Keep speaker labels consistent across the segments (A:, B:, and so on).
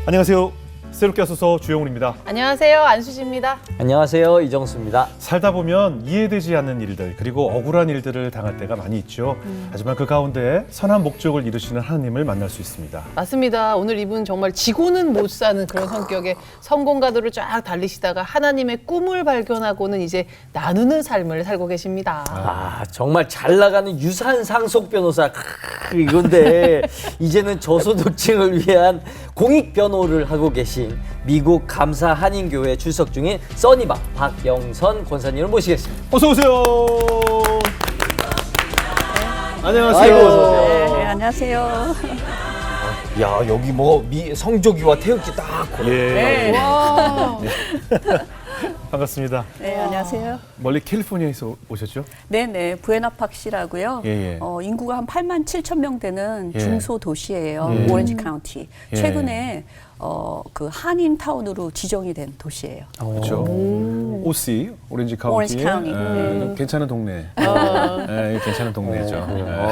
A: 안녕하세요. 새롭게 하소서 주영훈입니다.
B: 안녕하세요. 안수지입니다.
C: 안녕하세요. 이정수입니다.
A: 살다 보면 이해되지 않는 일들 그리고 억울한 일들을 당할 때가 많이 있죠. 하지만 그 가운데 선한 목적을 이루시는 하나님을 만날 수 있습니다.
B: 맞습니다. 오늘 이분 정말 지고는 못 사는 그런 성격의 성공가도를 쫙 달리시다가 하나님의 꿈을 발견하고는 이제 나누는 삶을 살고 계십니다.
C: 정말 잘 나가는 유산 상속 변호사 이건데 이제는 저소득층을 위한 공익 변호를 하고 계신 미국 감사 한인교회 출석 중인 써니바 박영선 권사님을 모시겠습니다.
A: 어서 오세요. 안녕하세요.
C: 아이고, 어서 오세요.
D: 네, 안녕하세요.
C: 야, 여기 뭐 성조기와 태극기 딱
A: 예.
B: 와.
A: 반갑습니다.
D: 네, 안녕하세요.
A: 멀리 캘리포니아에서 오셨죠?
D: 네네, 부에나팍시라고요.
A: 예.
D: 인구가 한 8만 7천 명 되는
A: 예.
D: 중소도시예요.
A: 예.
D: 오렌지 카운티.
A: 예.
D: 최근에 그 한인 타운으로 지정이 된 도시예요.
A: 그렇죠. OC, 오렌지
D: 오렌지
A: 카운티.
D: 카운티.
A: 괜찮은 동네. 괜찮은 동네죠.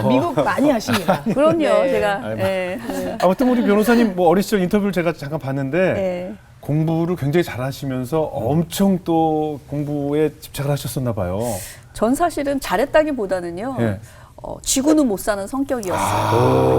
B: 미국 많이 하십니다.
D: 그럼요,
B: 네.
D: 제가.
A: 아이고.
D: 네.
A: 아무튼 우리 변호사님 뭐 어린 시절 인터뷰를 제가 잠깐 봤는데
D: 네.
A: 공부를 굉장히 잘하시면서 엄청 또 공부에 집착을 하셨었나 봐요.
D: 전 사실은 잘했다기보다는요.
A: 예.
D: 지구는 못 사는 성격이었어요.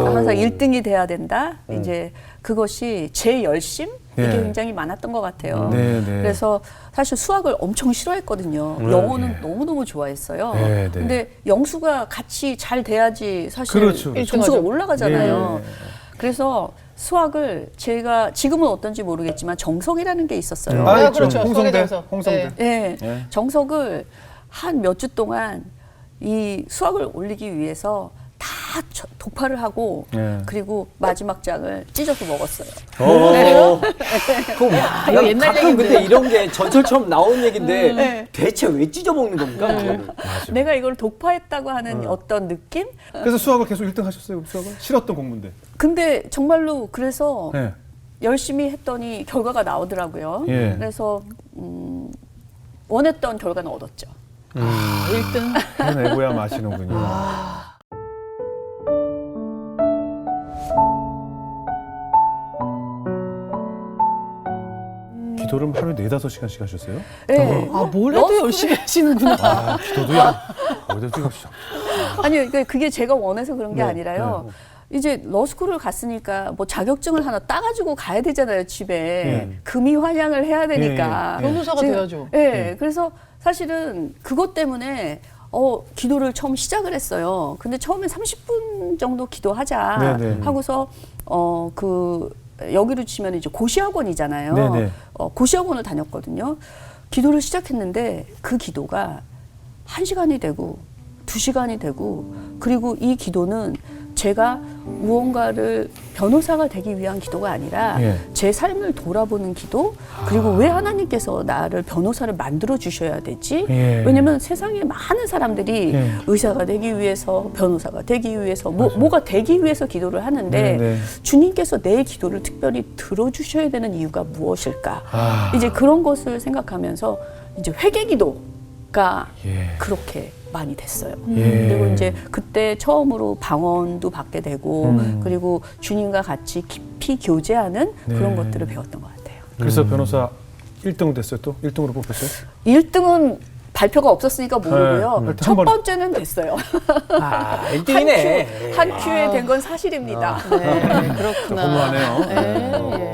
D: 그러니까 항상 1등이 돼야 된다. 이제 그것이 제 열심? 이게
A: 예.
D: 굉장히 많았던 것 같아요.
A: 네.
D: 그래서 사실 수학을 엄청 싫어했거든요. 영어는 너무너무 좋아했어요.
A: 네.
D: 근데 영수가 같이 잘 돼야지 사실
A: 그렇죠.
D: 점수가
B: 일등하죠.
D: 올라가잖아요.
A: 예.
D: 그래서 수학을 제가 지금은 어떤지 모르겠지만 정석이라는 게 있었어요.
B: 그렇죠.
A: 홍성대.
B: 정석.
A: 홍성대.
B: 네.
D: 예,
A: 예.
D: 정석을 한 몇 주 동안 이 수학을 올리기 위해서 다 독파를 하고
A: 예.
D: 그리고 마지막 장을 찢어서 먹었어요.
B: 이거 옛날
C: 가끔
B: 얘기인데.
C: 근데 이런 게 전설처럼 나오는 얘기인데
D: 네.
C: 대체 왜 찢어 먹는 겁니까? 그거를?
D: 내가 이걸 독파했다고 하는 어떤 느낌?
A: 그래서 수학을 계속 1등 하셨어요? 수학을? 싫었던 공부인데.
D: 근데 정말로 그래서
A: 네.
D: 열심히 했더니 결과가 나오더라고요.
A: 예.
D: 그래서 원했던 결과는 얻었죠.
B: 1등.
A: 해내고야 마시는군요. 기도를 하루에 4-5시간씩 하셨어요?
D: 네.
B: 뭘 해도 열심히 하시는구나.
A: 기도도 야, 어디다 찍읍시다.
D: 아니, 그러니까 그게 제가 원해서 그런 게
A: 네,
D: 아니라요. 이제 러스쿨을 갔으니까 뭐 자격증을 하나 따가지고 가야 되잖아요, 집에. 금이 환양을 해야 되니까.
B: 변호사가
D: 제가-
B: 돼야죠.
D: 네, 그래서 사실은 그것 때문에 기도를 처음 시작을 했어요. 근데 처음에 30분 정도 기도하자
A: 네.
D: 하고서 여기로 치면 이제 고시학원이잖아요.
A: 네.
D: 고시학원을 다녔거든요. 기도를 시작했는데 그 기도가 1시간이 되고 2시간이 되고 그리고 이 기도는 제가 무언가를 변호사가 되기 위한 기도가 아니라
A: 예.
D: 제 삶을 돌아보는 기도 그리고 왜 하나님께서 나를 변호사를 만들어 주셔야 되지?
A: 예.
D: 왜냐면 세상에 많은 사람들이
A: 예.
D: 의사가 되기 위해서 변호사가 되기 위해서 뭐가 되기 위해서 기도를 하는데
A: 네.
D: 주님께서 내 기도를 특별히 들어주셔야 되는 이유가 무엇일까? 이제 그런 것을 생각하면서 이제 회개 기도가
A: 예.
D: 그렇게 많이 됐어요.
A: 예.
D: 그리고 이제 그때 처음으로 방언도 받게 되고 그리고 주님과 같이 깊이 교제하는 그런
A: 네.
D: 것들을 배웠던 것 같아요.
A: 그래서 변호사 1등 됐어요 또? 1등으로 뽑혔어요?
D: 1등은 발표가 없었으니까 모르고요.
A: 네,
D: 첫
A: 한 번에.
D: 번째는 됐어요.
C: 1등이네.
D: 한 큐에 된 건 사실입니다.
B: 네, 그렇구나.
A: 너무하네요.
B: 네.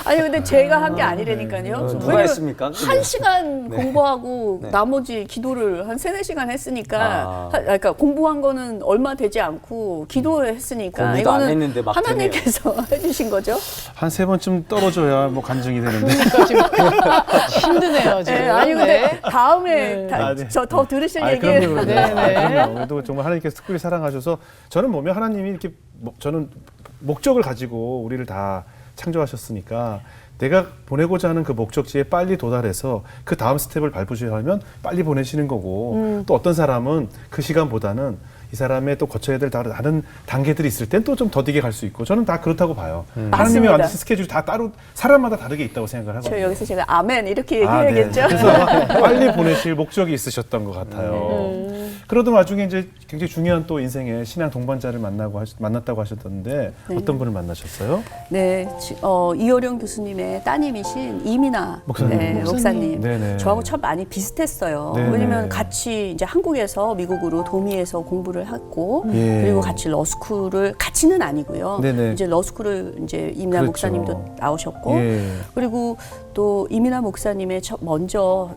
D: 아니 근데 제가 한 게 아니라니까요.
C: 누가
D: 왜냐면
C: 했습니까?
D: 1시간 공부하고 나머지 기도를 한 3-4시간 했으니까 그러니까 공부한 거는 얼마 되지 않고 기도했으니까
C: 공부도 안
D: 이거는
C: 했는데 막
D: 하나님께서 해주신 거죠.
A: 한 3번쯤 떨어져야 뭐 간증이 되는데.
B: 그러니까 지금 힘드네요, 지금.
D: 네, 아니 근데
B: 네.
D: 다음에
A: 네.
D: 저 더 들으실
A: 아니,
D: 얘기예요.
A: 그럼요.
B: 네.
A: 그럼요. 그래도 정말 하나님께서 특별히 사랑하셔서 저는 보면 하나님이 이렇게 저는 목적을 가지고 우리를 다 창조하셨으니까 내가 보내고자 하는 그 목적지에 빨리 도달해서 그 다음 스텝을 밟으셔야 하면 빨리 보내시는 거고 또 어떤 사람은 그 시간보다는 이 사람의 또 거쳐야 될 다른 단계들이 있을 땐 또 좀 더디게 갈 수 있고 저는 다 그렇다고 봐요. 하나님의
D: 맞습니다.
A: 완전 스케줄이 다 따로 사람마다 다르게 있다고 생각을
D: 저
A: 하거든요.
D: 여기서 제가 아멘 이렇게
A: 아, 네.
D: 얘기해야겠죠.
A: 그래서 빨리 보내실 목적이 있으셨던 것 같아요. 그러던 와중에 이제 굉장히 중요한 또 인생의 신앙 동반자를 만났다고 하셨던데
D: 네.
A: 어떤 분을 만나셨어요?
D: 네, 이호령 교수님의 따님이신 이민아
A: 목사님.
D: 네, 목사님.
A: 네네.
D: 저하고 참 많이 비슷했어요.
A: 네네.
D: 왜냐면 같이 이제 한국에서 미국으로 도미에서 공부를 했고
A: 예.
D: 그리고 같이 러스쿨을 같이는 아니고요.
A: 네네.
D: 이제 러스쿨을 이제 이민아
A: 그렇죠.
D: 목사님도 나오셨고
A: 예.
D: 그리고 또 이민아 목사님의 먼저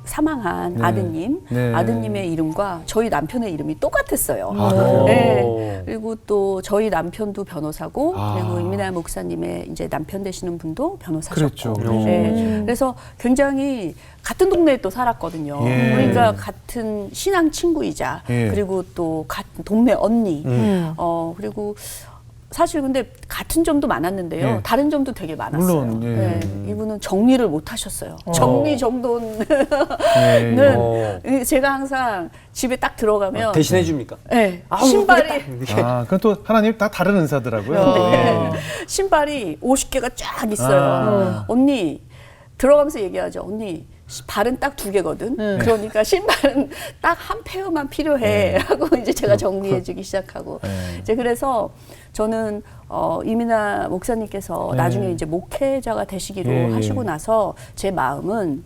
D: 사망한
A: 네.
D: 아드님,
A: 네.
D: 아드님의 이름과 저희 남편의 이름이 똑같았어요.
A: 아, 그래요?
D: 네. 그리고 또 저희 남편도 변호사고
A: 아.
D: 그리고 이민아 목사님의 이제 남편 되시는 분도 변호사셨고.
A: 그랬죠.
D: 네. 그래서 굉장히 같은 동네에 또 살았거든요.
A: 예.
D: 그러니까 같은 신앙 친구이자
A: 예.
D: 그리고 또 같은 동네 언니.
B: 음.
D: 그리고 사실 근데 같은 점도 많았는데요.
A: 예.
D: 다른 점도 되게 많았어요.
A: 물론, 예.
D: 네. 이분은 정리를 못 하셨어요. 정리 정돈은
A: 예.
D: 제가 항상 집에 딱 들어가면
C: 대신해 줍니까?
D: 네, 신발이
A: 아, 그건 또 하나님 다 다른 은사더라고요.
B: 네.
A: 예.
D: 신발이 50개가 쫙 있어요.
A: 아.
D: 언니 들어가면서 얘기하죠. 언니 발은 딱 2개거든. 그러니까 신발은 딱 한 페어만 필요해. 하고 이제 제가 정리해주기 시작하고
A: 네.
D: 이제 그래서 저는 이민아 목사님께서
A: 네.
D: 나중에 이제 목회자가 되시기로
A: 예, 예.
D: 하시고 나서 제 마음은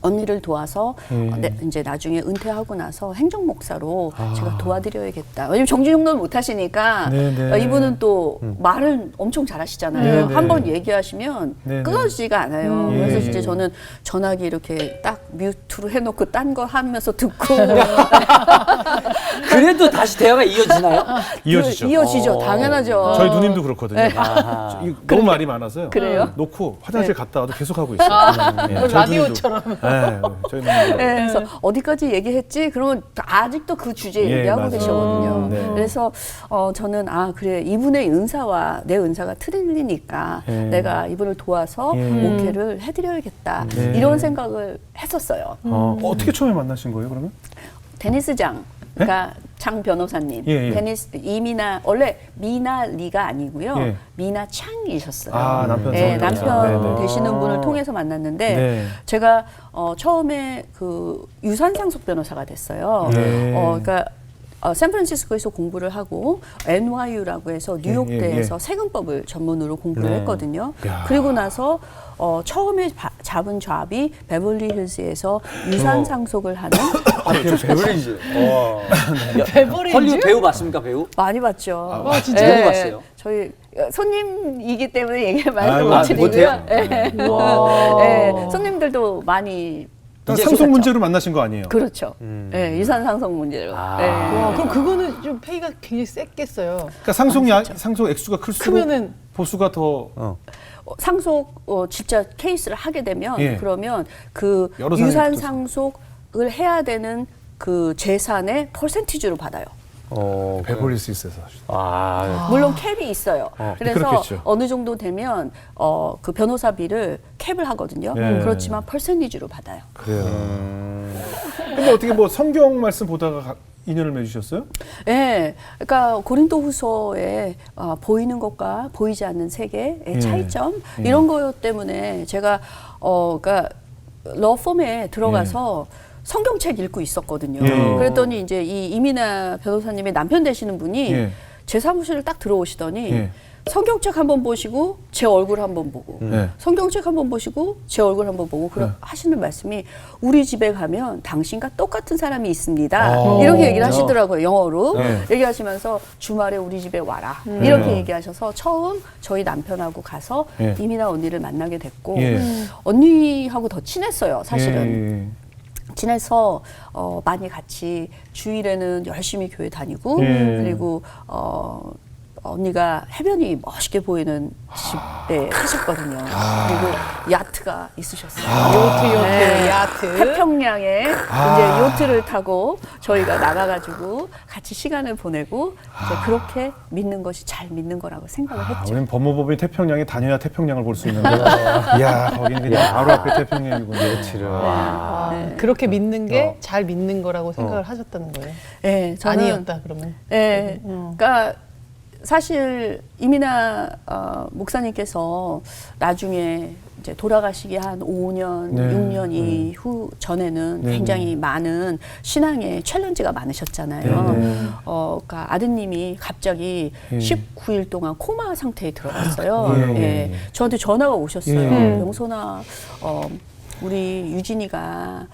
D: 언니를 도와서
A: 예.
D: 이제 나중에 은퇴하고 나서 행정 목사로
A: 아.
D: 제가 도와드려야겠다. 왜냐면 정지정돈 못 하시니까
A: 네, 네.
D: 이분은 또 말을 엄청 잘하시잖아요.
A: 네, 네.
D: 한번 얘기하시면
A: 네, 네.
D: 끊어지지가 않아요.
A: 예,
D: 그래서
A: 예.
D: 이제 저는 전화기 이렇게 딱 뮤트로 해놓고 딴 거 하면서 듣고
C: 그래도 다시 대화가 이어지나요?
A: 이어지죠.
D: 이어지죠. 당연하죠.
A: 저희 누님도 그렇거든요.
C: 아하.
A: 너무 말이 많아요.
D: 그래요?
A: 놓고 화장실 갔다 와도 계속 하고 있어요. 예,
B: 뭐
A: 저희
B: 라디오처럼.
A: 누님도. 네, 저희 누님도.
D: 네, 그래서 어디까지 얘기했지? 그러면 아직도 그 주제
A: 예,
D: 얘기하고
A: 맞아요.
D: 계시거든요.
A: 네.
D: 그래서 저는 그래 이분의 은사와 내 은사가 틀리니까
A: 예.
D: 내가 이분을 도와서
A: 예.
D: 목회를 해드려야겠다
A: 네.
D: 이런 생각을 했었어요.
A: 어떻게 처음에 만나신 거예요, 그러면?
D: 데니스장. 그러니까 장 변호사님,
A: 예, 예.
D: 이민아 원래 미나 리가 아니고요,
A: 예.
D: 미나 창이셨어요.
A: 아, 남편
D: 네,
A: 성우님이죠.
D: 남편
A: 네, 네.
D: 되시는 분을 통해서 만났는데
A: 네.
D: 제가 처음에 그 유산상속 변호사가 됐어요.
A: 예.
D: 그러니까 샌프란시스코에서 공부를 하고 NYU라고 해서 뉴욕대에서
A: 예.
D: 세금법을 전문으로 공부를
A: 네.
D: 했거든요.
A: 야.
D: 그리고 나서 처음에 잡은 잡이 베벌리 힐즈에서 유산 상속을 하는
C: 베버리지.
B: 베버리지?
C: 헐리우드 배우 맞습니까, 배우?
D: 많이 봤죠.
B: 아, 진짜요?
C: 누구 봤어요?
D: 저희 손님이기 때문에 얘기 말씀
A: 아이고,
D: 못 드리고요.
C: 못해요?
D: 네.
B: 와.
D: 네, 손님들도 많이
C: 이제
A: 상속
D: 있었죠.
A: 문제로 만나신 거 아니에요?
D: 그렇죠. 네, 유산 상속 문제로.
C: 아.
D: 네.
B: 와, 그럼 그거는 좀 페이가 굉장히 셌겠어요.
A: 그러니까 상속 액수가 클수록
B: 크면은
A: 보수가 더
D: 상속 진짜 케이스를 하게 되면
A: 예.
D: 그러면 그
A: 여러 사람이
D: 유산
A: 붙어서.
D: 상속을 해야 되는 그 재산의 퍼센티지로 받아요.
A: 배버릴 수 있어서.
D: 물론 캡이 있어요. 그래서
A: 그렇겠죠.
D: 어느 정도 되면 그 변호사비를 캡을 하거든요.
A: 네.
D: 그렇지만 퍼센티지로 받아요.
A: 그래요. 근데 어떻게 뭐 성경 말씀 보다가 인연을 맺으셨어요?
D: 네, 그러니까 고린도후서에 보이는 것과 보이지 않는 세계의
A: 예.
D: 차이점 이런 거 때문에 제가 그러니까 러펌에 들어가서 성경책 읽고 있었거든요.
A: 예.
D: 그랬더니 이제 이 이민아 변호사님의 남편 되시는 분이
A: 예.
D: 제 사무실을 딱 들어오시더니
A: 예.
D: 성경책 한번 보시고 제 얼굴 한번 보고
A: 네.
D: 성경책 한번 보시고 제 얼굴 한번 보고 하시는 말씀이 우리 집에 가면 당신과 똑같은 사람이 있습니다.
A: 아,
D: 이렇게 얘기를
A: 진짜?
D: 하시더라고요. 영어로.
A: 네.
D: 얘기하시면서 주말에 우리 집에 와라. 이렇게
A: 네.
D: 얘기하셔서 처음 저희 남편하고 가서
A: 예.
D: 이민아 언니를 만나게 됐고
A: 예.
D: 언니하고 더 친했어요. 사실은.
A: 예.
D: 지내서 많이 같이 주일에는 열심히 교회 다니고
A: 예.
D: 그리고 언니가 해변이 멋있게 보이는 집에 사셨거든요. 그리고 야트가 있으셨어요.
B: 요트, 야트.
D: 태평양에 이제 요트를 타고 저희가 나가가지고 같이 시간을 보내고 이제 그렇게 믿는 것이 잘 믿는 거라고 생각을 했죠.
A: 우리는 법무법인 태평양에 다녀야 태평양을 볼 수 있는데, 이야, 거기는 그냥 바로 앞에 태평양이군요.
B: 그렇게 믿는 게 잘 믿는 거라고 생각을 하셨다는 거예요.
D: 네, 저는
B: 아니었다 그러면.
D: 네, 그러니까 사실 이민아 목사님께서 나중에 이제 돌아가시기 한 5년,
A: 네.
D: 6년 이후 전에는
A: 네.
D: 굉장히 많은 신앙의 챌린지가 많으셨잖아요.
A: 네.
D: 그러니까 아드님이 갑자기
A: 예.
D: 19일 동안 코마 상태에 들어갔어요.
A: 예.
D: 예. 저한테 전화가 오셨어요.
A: 예.
D: 영선아, 우리 유진이가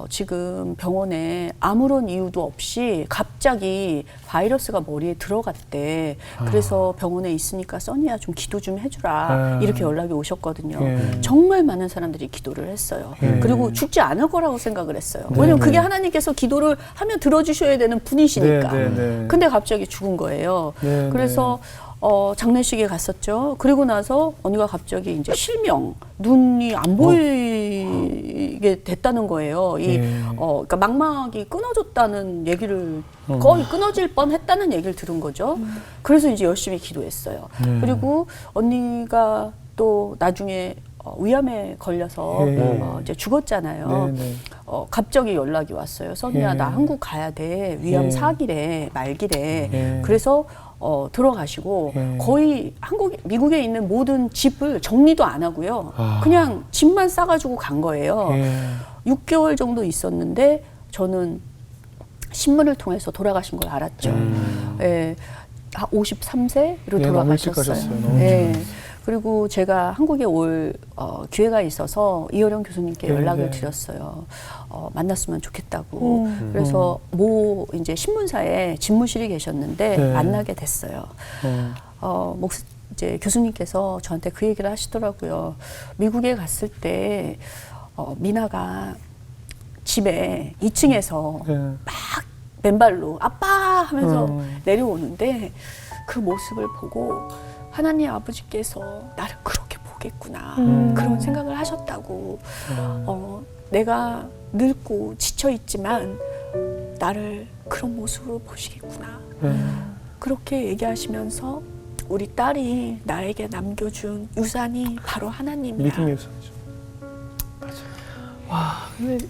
D: 지금 병원에 아무런 이유도 없이 갑자기 바이러스가 머리에 들어갔대. 그래서 병원에 있으니까 써니야 좀 기도 좀 해주라. 이렇게 연락이 오셨거든요.
A: 예.
D: 정말 많은 사람들이 기도를 했어요.
A: 예.
D: 그리고 죽지 않을 거라고 생각을 했어요.
A: 네,
D: 왜냐면
A: 네.
D: 그게 하나님께서 기도를 하면 들어주셔야 되는 분이시니까.
A: 네, 네, 네.
D: 근데 갑자기 죽은 거예요.
A: 네,
D: 그래서 장례식에 갔었죠. 그리고 나서 언니가 갑자기 이제 실명, 눈이 안 보이게 됐다는 거예요. 그러니까 망막이 끊어졌다는 얘기를 거의 끊어질 뻔했다는 얘기를 들은 거죠. 그래서 이제 열심히 기도했어요. 그리고 언니가 또 나중에 위암에 걸려서 이제 죽었잖아요.
A: 네, 네.
D: 갑자기 연락이 왔어요. 써니야,
A: 예.
D: 나 한국 가야 돼. 위암
A: 예.
D: 4기래, 말기래.
A: 예.
D: 그래서 들어가시고
A: 예.
D: 거의 미국에 있는 모든 집을 정리도 안 하고요. 그냥 짐만 싸가지고 간 거예요.
A: 예.
D: 6개월 정도 있었는데 저는 신문을 통해서 돌아가신 걸 알았죠. 예, 53세로
A: 예, 너무 일찍
D: 돌아가셨어요.
A: 가셨어요. 너무
D: 예. 그리고 제가 한국에 올 기회가 있어서 이효령 교수님께
A: 네,
D: 연락을
A: 네.
D: 드렸어요. 만났으면 좋겠다고. 그래서 모 이제 신문사에 집무실이 계셨는데
A: 네.
D: 만나게 됐어요. 이제 교수님께서 저한테 그 얘기를 하시더라고요. 미국에 갔을 때 미나가 집에 2층에서
A: 네.
D: 막 맨발로 아빠 하면서 내려오는데 그 모습을 보고 하나님 아버지께서 나를 그렇게 보겠구나 그런 생각을 하셨다고. 내가 늙고 지쳐 있지만 나를 그런 모습으로 보시겠구나. 그렇게 얘기하시면서 우리 딸이 나에게 남겨준 유산이 바로 하나님이야.
A: 믿음의 우선이죠.
B: 와, 근데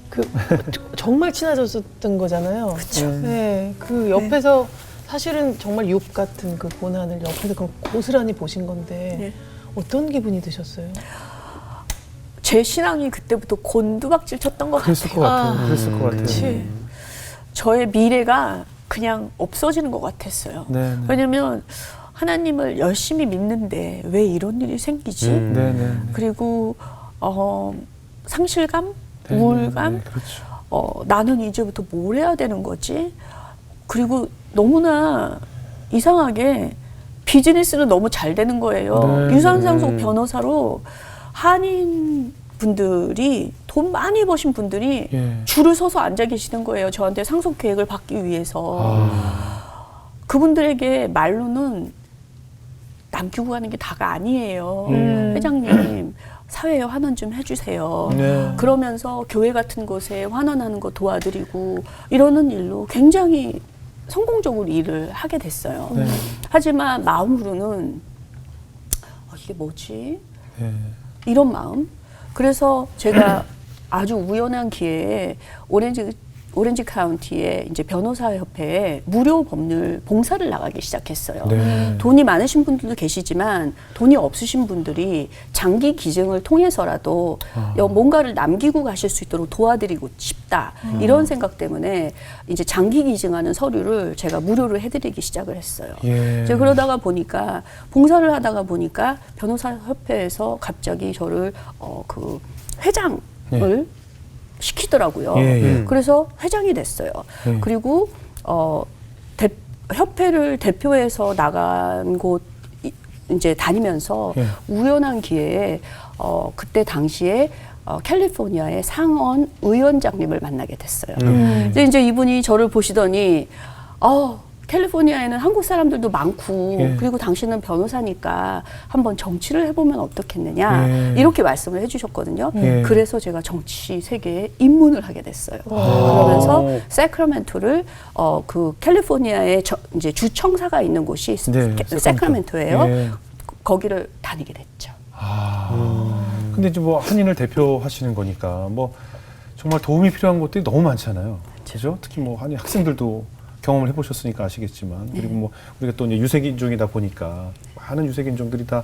B: 정말 친해졌었던 거잖아요.
D: 그쵸.
B: 네, 그 옆에서 사실은 정말 욥 같은 그 고난을 옆에서 고스란히 보신 건데
D: 네.
B: 어떤 기분이 드셨어요?
D: 제 신앙이 그때부터 곤두박질 쳤던 것
A: 그랬을
D: 같아요.
A: 것 같아요. 그랬을 것 같아요.
B: 그치.
D: 저의 미래가 그냥 없어지는 것 같았어요.
A: 네, 네.
D: 왜냐면 하나님을 열심히 믿는데 왜 이런 일이 생기지?
A: 네, 네.
D: 그리고 상실감,
A: 네,
D: 우울감,
A: 네, 네, 그렇죠.
D: 나는 이제부터 뭘 해야 되는 거지? 그리고 너무나 이상하게 비즈니스는 너무 잘 되는 거예요.
A: 네,
D: 유산상속 변호사로 한인 분들이 돈 많이 버신 분들이
A: 예.
D: 줄을 서서 앉아 계시는 거예요. 저한테 상속 계획을 받기 위해서. 그분들에게 말로는 남기고 가는 게 다가 아니에요. 회장님, 사회에 환원 좀 해주세요.
A: 네.
D: 그러면서 교회 같은 곳에 환원하는 거 도와드리고 이러는 일로 굉장히 성공적으로 일을 하게 됐어요.
A: 네.
D: 하지만 마음으로는 이게 뭐지?
A: 네.
D: 이런 마음. 그래서 제가 아주 우연한 기회에 오렌지 카운티의 이제 변호사 협회에 무료 법률 봉사를 나가기 시작했어요.
A: 네.
D: 돈이 많으신 분들도 계시지만 돈이 없으신 분들이 장기 기증을 통해서라도 뭔가를 남기고 가실 수 있도록 도와드리고 싶다. 이런 생각 때문에 이제 장기 기증하는 서류를 제가 무료로 해드리기 시작을 했어요.
A: 예.
D: 이제 그러다가 보니까 봉사를 하다가 보니까 변호사 협회에서 갑자기 저를 그 회장을 시키더라고요.
A: 예.
D: 그래서 회장이 됐어요.
A: 예.
D: 그리고 협회를 대표해서 나간 곳 이제 다니면서
A: 예.
D: 우연한 기회에 그때 당시에 캘리포니아의 상원 의원장님을 만나게 됐어요. 근데 이제 이분이 저를 보시더니 캘리포니아에는 한국 사람들도 많고
A: 예.
D: 그리고 당신은 변호사니까 한번 정치를 해보면 어떻겠느냐
A: 예.
D: 이렇게 말씀을 해주셨거든요.
A: 예.
D: 그래서 제가 정치 세계에 입문을 하게 됐어요. 그러면서 세크라멘토를 그 캘리포니아의 이제 주청사가 있는 곳이
A: 네,
D: 세크라멘토예요.
A: 예.
D: 거기를 다니게 됐죠.
A: 근데 이제 뭐 한인을 대표하시는 거니까 뭐 정말 도움이 필요한 것들이 너무 많잖아요. 그죠? 특히 뭐 한인 학생들도 경험을 해보셨으니까 아시겠지만 그리고 뭐 우리가 또 이제 유색인종이다 보니까 많은 유색인종들이 다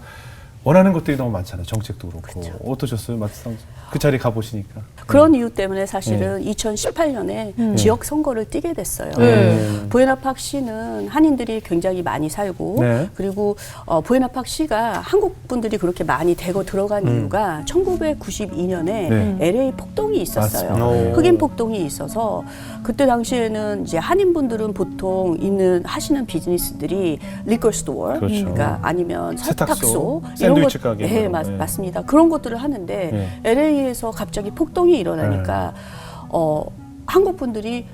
A: 원하는 것들이 너무 많잖아요. 정책도 그렇고.
D: 그렇죠.
A: 어떠셨어요? 막상 그 자리 가보시니까.
D: 그런 이유 때문에 사실은 2018년에 지역 선거를 뛰게 됐어요. 부에나팍 시는 한인들이 굉장히 많이 살고
A: 네.
D: 그리고 부에나팍 시가 한국 분들이 그렇게 많이 대거 들어간 이유가 1992년에
A: 네.
D: LA 폭동이 있었어요.
A: 맞습니다.
D: 흑인 폭동이 있어서 그때 당시에는 이제 한인 분들은 보통 하시는 비즈니스들이 리커 스토어,
A: 그렇죠.
D: 그러니까 아니면 세탁소,
A: 샌드위치 가게
D: 네,
A: 이런 거. 네.
D: 맞습니다. 그런 것들을 하는데 LA에서 갑자기 폭동이 일어나니까 한국 분들이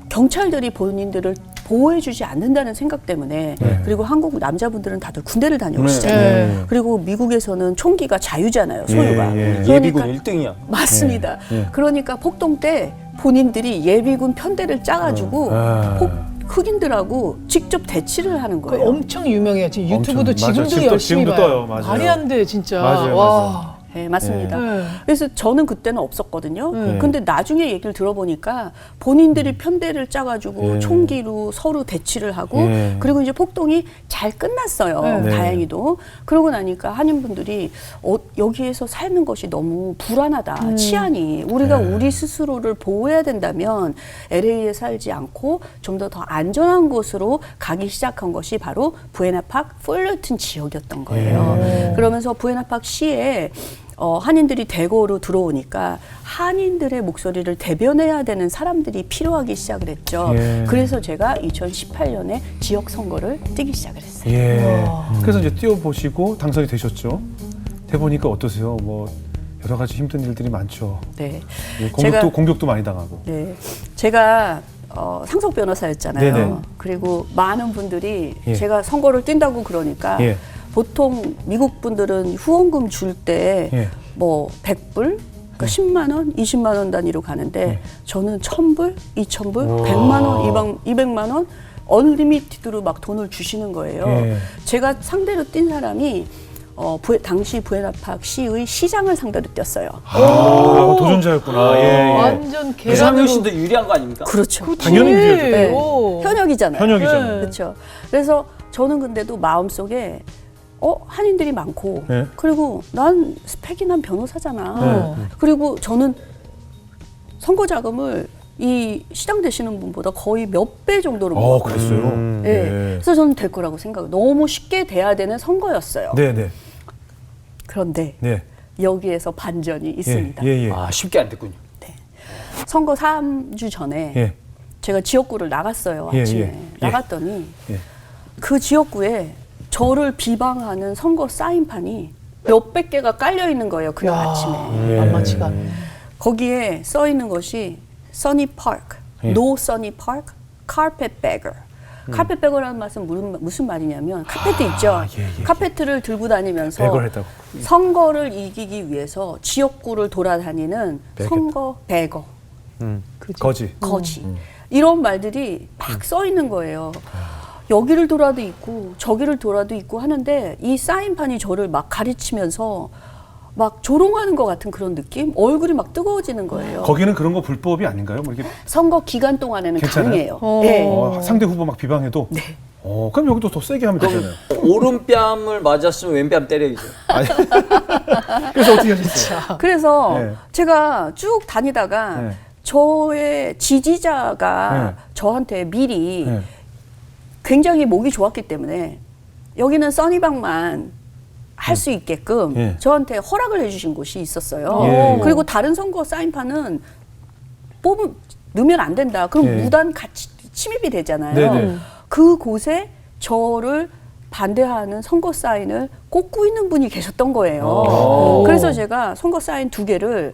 D: 경찰들이 본인들을 보호해주지 않는다는 생각 때문에 그리고 한국 남자분들은 다들 군대를 다녀오시잖아요.
B: 네.
D: 그리고 미국에서는 총기가 자유잖아요, 소유가.
A: 예.
C: 예비군 1등이야.
D: 맞습니다.
A: 예.
D: 그러니까 폭동 때 본인들이 예비군 편대를 짜가지고 흑인들하고 직접 대치를 하는
B: 그
D: 거예요.
B: 엄청 유명해요. 지금 유튜브도
A: 엄청, 맞아요.
B: 지금도 열심히
A: 지금도
B: 봐요.
A: 떠요. 맞아요.
B: 말이 안 돼, 진짜.
A: 맞아요,
B: 와.
D: 네, 맞습니다.
B: 네.
D: 그래서 저는 그때는 없었거든요. 근데 나중에 얘기를 들어보니까 본인들이 편대를 짜가지고
A: 예.
D: 총기로 서로 대치를 하고
A: 예.
D: 그리고 이제 폭동이 잘 끝났어요.
B: 네.
D: 다행히도. 그러고 나니까 한인분들이 여기에서 사는 것이 너무 불안하다. 치안이. 우리가 우리 스스로를 보호해야 된다면 LA에 살지 않고 좀 더 안전한 곳으로 가기 시작한 것이 바로 부에나팍 풀lerton 지역이었던 거예요. 그러면서 부에나팍 시에 한인들이 대거로 들어오니까 한인들의 목소리를 대변해야 되는 사람들이 필요하기 시작을 했죠.
A: 예.
D: 그래서 제가 2018년에 지역 선거를 뛰기 시작을 했어요.
A: 예. 그래서 이제 뛰어보시고 당선이 되셨죠. 돼 보니까 어떠세요? 뭐 여러 가지 힘든 일들이 많죠.
D: 네.
A: 예,
D: 제가-
A: 공격도 많이 당하고.
D: 네. 제가 상속 변호사였잖아요.
A: 네네.
D: 그리고 많은 분들이
A: 예.
D: 제가 선거를 뛴다고 그러니까
A: 예.
D: 보통 미국 분들은 후원금 줄 때
A: 예.
D: 뭐 100불, 그러니까 10만 원, 20만 원 단위로 가는데 저는 1000불, 2000불, 100만 원, 200만 원 언리미티드로 막 돈을 주시는 거예요.
A: 예.
D: 제가 상대로 뛴 사람이 당시 부에나팍 시의 시장을 상대로 뛰었어요.
A: 도전자였구나. 예, 예.
B: 완전 계란으로.
C: 이상윤 씨도 유리한 거 아닙니까?
D: 그렇죠.
A: 당연히 유리하죠.
D: 네.
B: 오.
D: 현역이잖아요.
A: 현역이잖아요.
B: 네.
D: 그렇죠. 그래서 저는 근데도 마음속에 한인들이 많고
A: 네.
D: 그리고 난 스펙이 난 변호사잖아.
B: 네.
D: 그리고 저는 선거 자금을 이 시장 되시는 분보다 거의 몇 배 정도로 모았거든요.
A: 그랬어요.
D: 네.
A: 예.
D: 그래서 저는 될 거라고 생각. 너무 쉽게 돼야 되는 선거였어요.
A: 네, 네,
D: 그런데
A: 네.
D: 여기에서 반전이 있습니다.
A: 예, 예.
C: 아, 쉽게 안 됐군요.
D: 선거 3주 전에
A: 예.
D: 제가 지역구를 나갔어요.
A: 예,
D: 아침에
A: 예.
D: 나갔더니
A: 예.
D: 그 지역구에 저를 비방하는 선거 사인판이 몇백 개가 깔려 있는 거예요. 그날
B: 야,
D: 아침에.
B: 만만치가 않네.
D: 거기에 써 있는 것이 Sunny Park,
A: 예.
D: No Sunny Park, Carpet Bagger. 카펫 베거라는 말은 무슨 말이냐면 카페트 있죠.
A: 예.
D: 카페트를 들고 다니면서
A: 베거를 했다고.
D: 선거를 이기기 위해서 지역구를 돌아다니는
A: 베개.
D: 선거 베거.
A: 거지.
D: 거지. 이런 말들이 막 써 있는 거예요. 여기를 돌아도 있고 저기를 돌아도 있고 하는데 이 사인판이 저를 막 가르치면서 막 조롱하는 것 같은 그런 느낌? 얼굴이 막 뜨거워지는 거예요.
A: 거기는 그런 거 불법이 아닌가요? 뭐 이렇게
D: 선거 기간 동안에는
A: 괜찮아요?
D: 가능해요.
B: 어.
D: 네.
A: 상대 후보 막 비방해도.
D: 네.
A: 그럼 여기도 더 세게 하면 되잖아요.
C: 오른뺨을 맞았으면 왼뺨 때려야죠.
A: 그래서 어떻게 하셨어요?
D: 그래서
A: 네.
D: 제가 쭉 다니다가
A: 네.
D: 저의 지지자가
A: 네.
D: 저한테 미리
A: 네.
D: 굉장히 목이 좋았기 때문에 여기는 써니방만 할 수 있게끔
A: 예.
D: 저한테 허락을 해주신 곳이 있었어요.
A: 예.
D: 그리고 다른 선거 사인판은 넣으면 안 된다. 그럼
A: 예.
D: 무단 같이 침입이 되잖아요.
A: 네네.
D: 그곳에 저를 반대하는 선거 사인을 꽂고 있는 분이 계셨던 거예요. 그래서 제가 선거 사인 2개를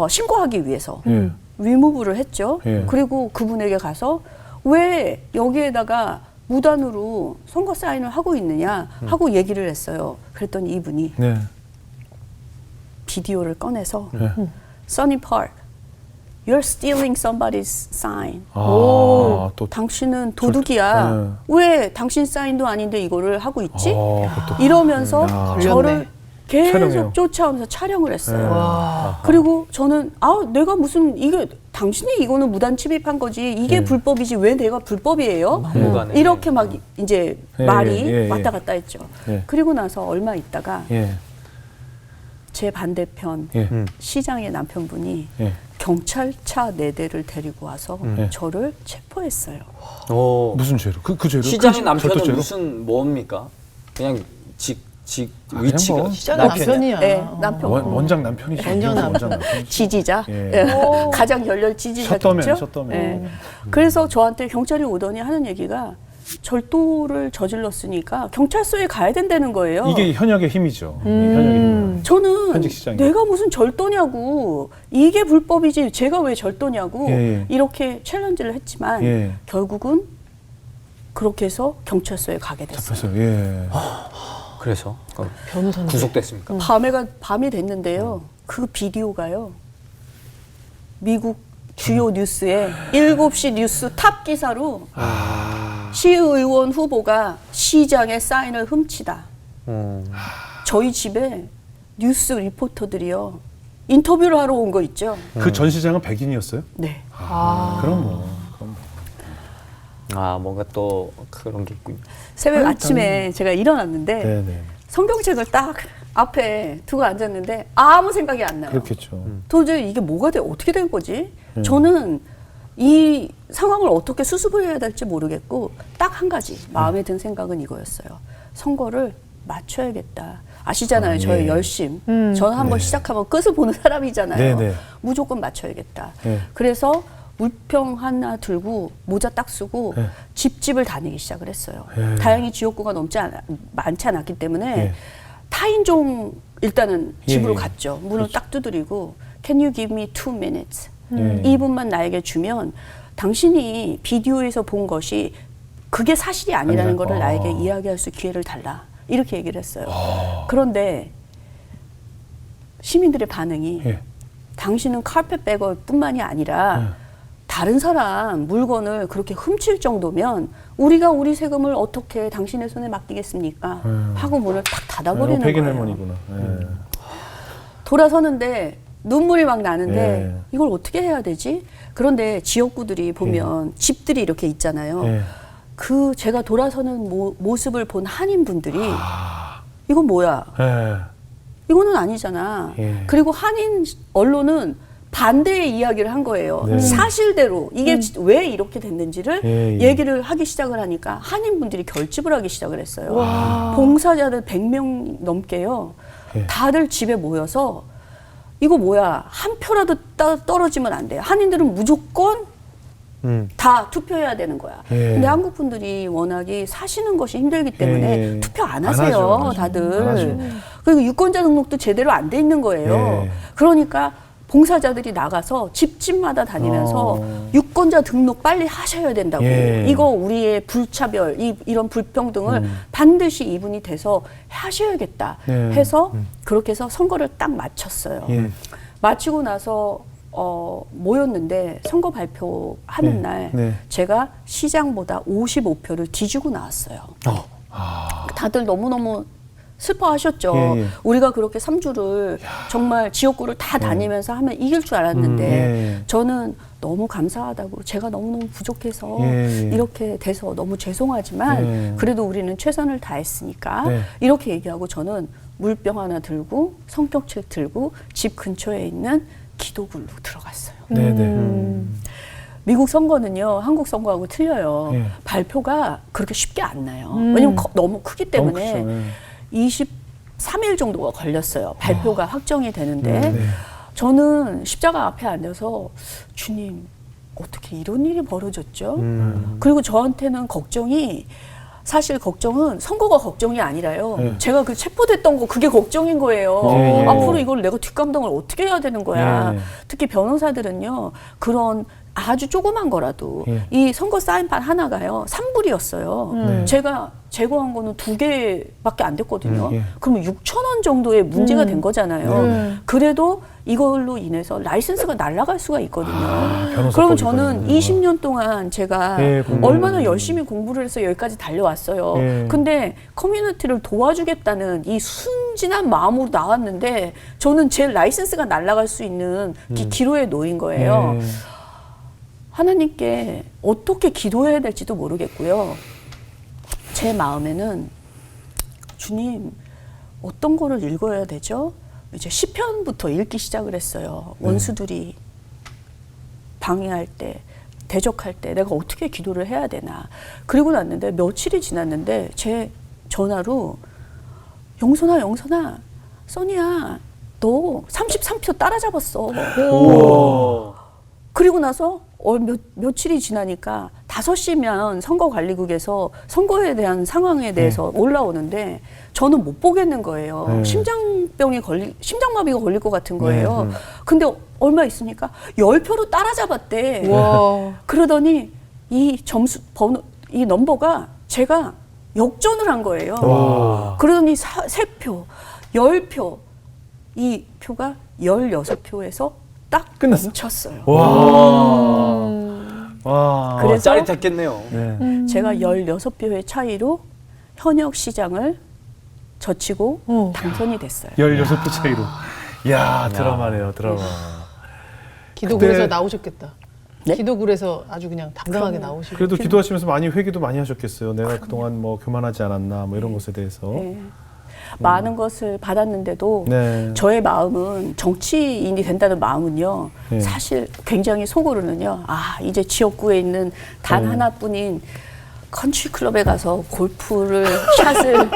D: 신고하기 위해서
A: 예.
D: 리무브를 했죠.
A: 예.
D: 그리고 그분에게 가서 왜 여기에다가 무단으로 선거 사인을 하고 있느냐 하고 얘기를 했어요. 그랬더니 이분이
A: 네.
D: 비디오를 꺼내서
A: 네.
D: Sunny Park, you're stealing somebody's sign.
A: 또
D: 당신은 도둑이야. 왜 당신 사인도 아닌데 이거를 하고 있지?
A: 그것도.
D: 이러면서
B: 걸렸네.
D: 저를 계속
A: 촬영해요.
D: 쫓아오면서 촬영을 했어요.
B: 와.
D: 그리고 저는 내가 무슨 이게 당신이 이거는 무단 침입한 거지 이게 불법이지 왜 내가 불법이에요?
C: 막무가내.
D: 이렇게 막 이제
A: 예,
D: 말이
A: 예, 예.
D: 왔다 갔다 했죠.
A: 예.
D: 그리고 나서 얼마 있다가
A: 예.
D: 제 반대편
A: 예.
D: 시장의 남편분이
A: 예.
D: 경찰차 4대를 데리고 와서
A: 예.
D: 저를 체포했어요.
C: 오.
A: 무슨 죄로? 그 죄로?
C: 시장의
A: 그
C: 남편은
A: 절도죄로?
C: 무슨 뭡니까? 그냥
A: 그냥
C: 위치가
A: 뭐
B: 시장의 남편이야.
D: 네, 남편.
A: 원장 남편이죠.
B: 원장 남편.
A: 원장 남편이죠.
D: 지지자.
A: 예.
D: 예. 가장 열렬 지지자겠죠.
A: 셔터맨.
D: 예. 그래서 저한테 경찰이 오더니 하는 얘기가 절도를 저질렀으니까 경찰서에 가야 된다는 거예요.
A: 이게 현역의 힘이죠. 현역의 힘.
D: 저는
A: 현직 시장이.
D: 내가 무슨 절도냐고 이게 불법이지 제가 왜 절도냐고
A: 예.
D: 이렇게 챌린지를 했지만
A: 예.
D: 결국은 그렇게 해서 경찰서에 가게 됐어요.
A: 그래서 예.
C: 그래서
B: 변호사님.
C: 구속됐습니까?
D: 밤이 됐는데요. 그 비디오가요. 미국 주요 뉴스에 7시 뉴스 탑 기사로 시의원 후보가 시장의 사인을 훔치다. 저희 집에 뉴스 리포터들이요. 인터뷰를 하러 온 거 있죠.
A: 그 전 시장은 백인이었어요?
D: 네.
A: 그럼 뭐. 그럼 뭐.
C: 아 뭔가 또 그런 게 있군요.
D: 새벽 아침에 제가 일어났는데
A: 네네.
D: 성경책을 딱 앞에 두고 앉았는데 아무 생각이 안 나요.
A: 그렇겠죠.
D: 도저히 이게 어떻게 된 거지? 저는 이 상황을 어떻게 수습을 해야 될지 모르겠고 딱 한 가지 마음에 든 생각은 이거였어요. 선거를 맞춰야겠다. 아시잖아요.
A: 아,
D: 저의
A: 예.
D: 열심. 저는 한번 시작하면 끝을 보는 사람이잖아요.
A: 네네.
D: 무조건 맞춰야겠다.
A: 네.
D: 그래서 물병 하나 들고 모자 딱 쓰고
A: 네.
D: 집집을 다니기 시작을 했어요.
A: 네.
D: 다행히 지역구가 많지 않았기 때문에
A: 네.
D: 타인종 일단은 집으로
A: 예.
D: 갔죠. 문을 딱 두드리고 Can you give me 2 minutes?
A: 예.
D: 2분만 나에게 주면 당신이 비디오에서 본 것이 그게 사실이 아니라는
A: 아니라,
D: 것을 나에게 이야기할 수 기회를 달라. 이렇게 얘기를 했어요. 그런데 시민들의 반응이
A: 예.
D: 당신은 카펫베거 뿐만이 아니라 다른 사람 물건을 그렇게 훔칠 정도면 우리가 우리 세금을 어떻게 당신의 손에 맡기겠습니까? 하고 문을 탁 닫아버리는
A: 백인
D: 거예요.
A: 할머니구나. 예.
D: 돌아서는데 눈물이 막 나는데
A: 예.
D: 이걸 어떻게 해야 되지? 그런데 지역구들이 보면 집들이 이렇게 있잖아요.
A: 예.
D: 그 제가 돌아서는 모습을 본 한인분들이 이건 뭐야?
A: 예.
D: 이거는 아니잖아.
A: 예.
D: 그리고 한인 언론은 반대의 이야기를 한 거예요.
A: 네.
D: 사실대로 이게 왜 이렇게 됐는지를
A: 예, 예.
D: 얘기를 하기 시작을 하니까 한인분들이 결집을 하기 시작을 했어요. 봉사자들 100명 넘게요.
A: 예.
D: 다들 집에 모여서 이거 뭐야 한 표라도 떨어지면 안 돼요. 한인들은 무조건 다 투표해야 되는 거야.
A: 예.
D: 근데 한국 분들이 워낙에 사시는 것이 힘들기 때문에
A: 예.
D: 투표 안
A: 안
D: 하세요,
A: 하죠, 안 하죠.
D: 다들.
A: 안 하죠.
D: 그리고 유권자 등록도 제대로 안 돼 있는 거예요.
A: 예.
D: 그러니까 봉사자들이 나가서 집집마다 다니면서 유권자 등록 빨리 하셔야 된다고.
A: 예.
D: 이거 우리의 불차별, 이런 불평등을 반드시 이분이 돼서 하셔야겠다
A: 예.
D: 해서 그렇게 해서 선거를 딱 마쳤어요.
A: 예.
D: 마치고 나서 모였는데 선거 발표하는
A: 네,
D: 날
A: 네.
D: 제가 시장보다 55표를 뒤지고 나왔어요. 다들 너무너무 슬퍼하셨죠.
A: 예, 예.
D: 우리가 그렇게 3주를 정말 지역구를 다 다니면서 하면 이길 줄 알았는데
A: 예.
D: 저는 너무 감사하다고 제가 너무너무 부족해서
A: 예, 예.
D: 이렇게 돼서 너무 죄송하지만
A: 예.
D: 그래도 우리는 최선을 다했으니까
A: 네.
D: 이렇게 얘기하고 저는 물병 하나 들고 성경책 들고 집 근처에 있는 기도굴로 들어갔어요.
A: 네네.
D: 미국 선거는요, 한국 선거하고 틀려요.
A: 예.
D: 발표가 그렇게 쉽게 안 나요. 왜냐면 너무 크기 때문에
A: 너무 크죠, 예.
D: 23일 정도가 걸렸어요. 발표가 확정이 되는데
A: 네.
D: 저는 십자가 앞에 앉아서 주님 어떻게 이런 일이 벌어졌죠? 그리고 저한테는 사실 걱정은 선거가 걱정이 아니라요.
A: 예.
D: 제가 그 체포됐던 거 그게 걱정인 거예요.
A: 예.
D: 앞으로 이걸 내가 뒷감당을 어떻게 해야 되는 거야.
A: 예.
D: 특히 변호사들은요. 그런 아주 조그만 거라도
A: 예.
D: 이 선거 사인판 하나가요. 3불이었어요. 제가 제거한 거는 2개밖에 안 됐거든요.
A: 예.
D: 그러면 6,000원 정도의 문제가 된 거잖아요. 그래도 이걸로 인해서 라이센스가 날아갈 수가 있거든요.
A: 변호사법이
D: 그러면 저는
A: 걸리는구나.
D: 20년 동안 제가
A: 예,
D: 얼마나 열심히 공부를 해서 여기까지 달려왔어요.
A: 예.
D: 근데 커뮤니티를 도와주겠다는 이 순진한 마음으로 나왔는데 저는 제 라이센스가 날아갈 수 있는 기로에 놓인 거예요.
A: 예.
D: 하나님께 어떻게 기도해야 될지도 모르겠고요. 제 마음에는 주님 어떤 거를 읽어야 되죠? 이제 시편부터 읽기 시작을 했어요. 원수들이 방해할 때, 대적할 때 내가 어떻게 기도를 해야 되나. 그리고 났는데 며칠이 지났는데 제 전화로 영선아, 써니야, 너 33표 따라잡았어. 그리고 나서 며칠이 지나니까 5시면 선거관리국에서 선거에 대한 상황에 대해서 올라오는데 저는 못 보겠는 거예요.
A: 네.
D: 심장마비가 걸릴 것 같은 거예요.
A: 네.
D: 근데 얼마 있으니까 10표로 따라잡았대.
B: 와.
D: 그러더니 이 이 넘버가 제가 역전을 한 거예요.
A: 와.
D: 그러더니 3표, 10표, 이 표가 16표에서 딱
A: 끝났어?
D: 멈췄어요.
A: 와.
D: 그래서
C: 짜릿했겠네요.
A: 네.
D: 제가 16표의 차이로 현역 시장을 젖히고 당선이 됐어요.
A: 16표 차이로. 이야, 드라마네요, 드라마.
B: 기도굴에서
A: 그때-
B: 나오셨겠다.
D: 네?
B: 기도굴에서 아주 그냥 당당하게
D: 그럼요.
B: 나오시고.
A: 그래도 기도하시면서 많이 회개도 많이 하셨겠어요. 내가 그동안 뭐 교만하지 않았나, 뭐 이런 것에 대해서.
D: 네. 많은 것을 받았는데도
A: 네.
D: 저의 마음은 정치인이 된다는 마음은요.
A: 네.
D: 사실 굉장히 속으로는요. 이제 지역구에 있는 단
A: 네.
D: 하나뿐인 컨트리 클럽에 가서 골프를 샷을